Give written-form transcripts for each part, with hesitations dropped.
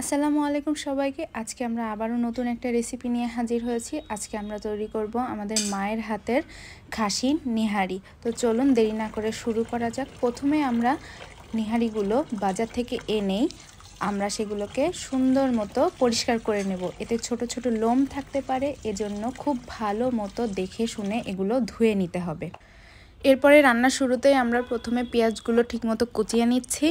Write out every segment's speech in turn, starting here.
আসসালামু আলাইকুম সবাইকে। আজকে আমরা আবারও নতুন একটা রেসিপি নিয়ে হাজির হয়েছি। আজকে আমরা তৈরি করব আমাদের মায়ের হাতের খাসির নিহারি। তো চলুন দেরি না করে শুরু করা যাক। প্রথমে আমরা নিহারিগুলো বাজার থেকে এনেই আমরা সেগুলোকে সুন্দর মতো পরিষ্কার করে নেব। এতে ছোট ছোট লোম থাকতে পারে, এজন্য খুব ভালো মতো দেখে শুনে এগুলো ধুয়ে নিতে হবে। এরপরে রান্নার শুরুতেই আমরা প্রথমে পেঁয়াজগুলো ঠিকমতো কুচিয়ে নিচ্ছি।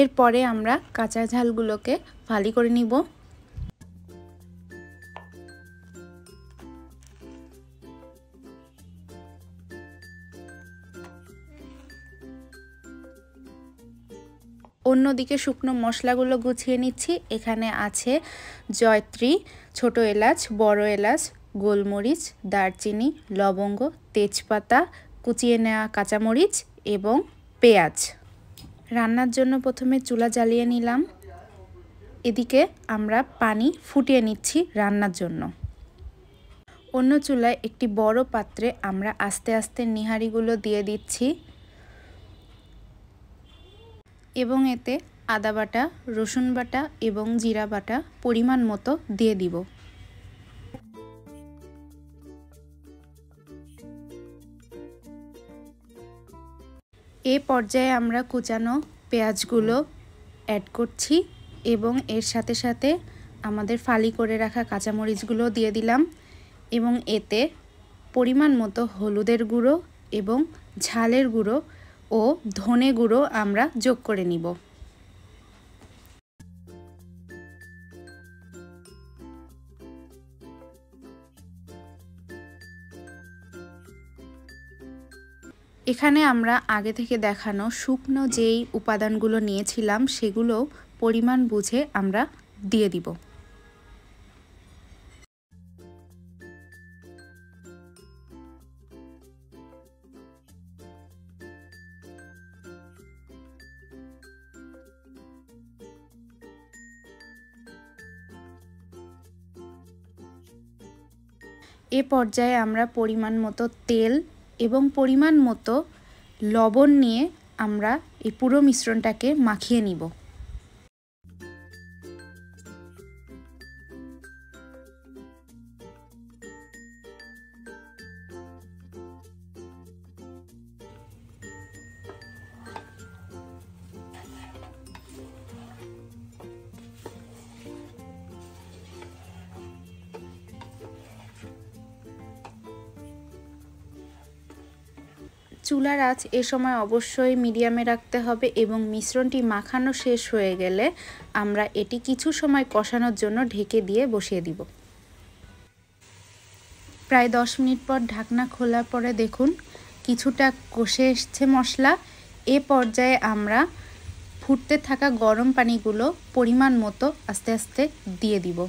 এরপরে আমরা কাঁচা ঝালগুলোকে ফালি করে নিব। অন্যদিকে শুকনো মশলাগুলো গুছিয়ে নিচ্ছি। এখানে আছে জয়ত্রী, ছোট এলাচ, বড় এলাচ, গোলমরিচ, দারচিনি, লবঙ্গ, তেজপাতা, কুচিয়ে নেওয়া কাঁচামরিচ এবং পেঁয়াজ। রান্নার জন্য প্রথমে চুলা জ্বালিয়ে নিলাম। এদিকে আমরা পানি ফুটিয়ে নিচ্ছি রান্নার জন্য। অন্য চুলায় একটি বড় পাত্রে আমরা আস্তে আস্তে নিহারিগুলো দিয়ে দিচ্ছি এবং এতে আদা বাটা, রসুন বাটা এবং জিরা বাটা পরিমাণ মতো দিয়ে দিব। এই পর্যায়ে আমরা কুচানো পেঁয়াজগুলো অ্যাড করছি এবং এর সাথে সাথে আমাদের ফালি করে রাখা কাঁচামরিচগুলো দিয়ে দিলাম এবং এতে পরিমাণ মতো হলুদের গুঁড়ো এবং ঝালের গুঁড়ো ও ধনে গুঁড়ো আমরা যোগ করে নিব। এখানে আমরা আগে থেকে দেখানো শুকনো যেই উপাদানগুলো নিয়েছিলাম সেগুলো পরিমাণ বুঝে আমরা দিয়ে দিব। এ পর্যায়ে আমরা পরিমাণ মতো তেল এবং পরিমাণ মতো লবণ নিয়ে আমরা এই পুরো মিশ্রণটাকে মাখিয়ে নিব। চুলার আঁচ এ সময় অবশ্যই মিডিয়ামে রাখতে হবে এবং মিশ্রণটি মাখানো শেষ হয়ে গেলে আমরা এটি কিছু সময় কষানোর জন্য ঢেকে দিয়ে বসিয়ে দিব। প্রায় 10 মিনিট পর ঢাকনা খোলার পরে দেখুন কিছুটা কষে এসছে মশলা। এ পর্যায়ে আমরা ফুটতে থাকা গরম পানিগুলো পরিমাণ মতো আস্তে আস্তে দিয়ে দিব।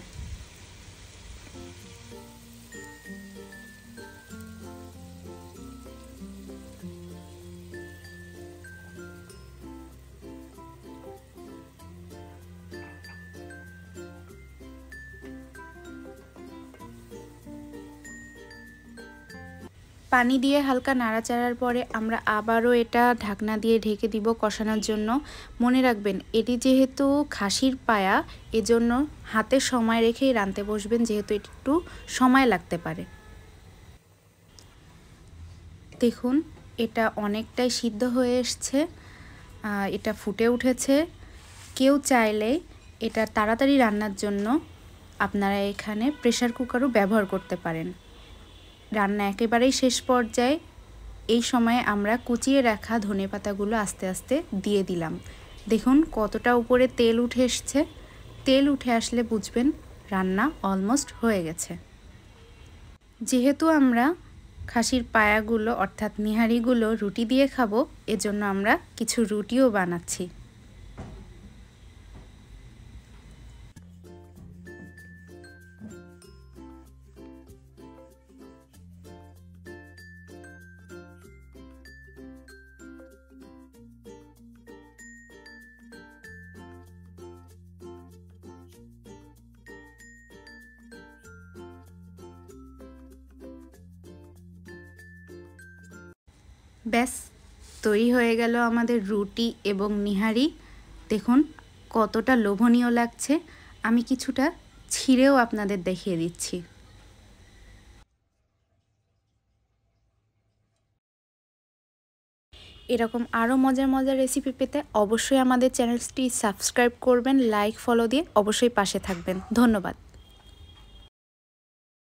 পানি দিয়ে হালকা নাড়াচাড়ার পরে আমরা আবারও এটা ঢাকনা দিয়ে ঢেকে দিব কষানোর জন্য। মনে রাখবেন এটি যেহেতু খাসির পায়া, এজন্য হাতে সময় রেখেই রাঁধতে বসবেন, যেহেতু একটু সময় লাগতে পারে। দেখুন এটা অনেকটাই সিদ্ধ হয়ে এসছে, এটা ফুটে উঠেছে। কেউ চাইলে এটা তাড়াতাড়ি রান্নার জন্য আপনারা এখানে প্রেসার কুকারও ব্যবহার করতে পারেন। রান্না একেবারেই শেষ পর্যায়ে এই সময় আমরা কুচিয়ে রাখা ধনেপাতাগুলো আস্তে আস্তে দিয়ে দিলাম। দেখুন কতটা উপরে তেল উঠে এসছে। তেল উঠে আসলে বুঝবেন রান্না অলমোস্ট হয়ে গেছে। যেহেতু আমরা খাসির পায়াগুলো অর্থাৎ নিহারিগুলো রুটি দিয়ে খাবো, এজন্য আমরা কিছু রুটিও বানাচ্ছি। ব্যাস তৈরি হয়ে গেল আমাদের রুটি এবং নিহারি। দেখুন কতটা লোভনীয় লাগছে। আমি কিছুটা ছিঁড়েও আপনাদের দেখিয়ে দিচ্ছি। এরকম আরও মজার মজার রেসিপি পেতে অবশ্যই আমাদের চ্যানেলটি সাবস্ক্রাইব করবেন, লাইক ফলো দিয়ে অবশ্যই পাশে থাকবেন। ধন্যবাদ।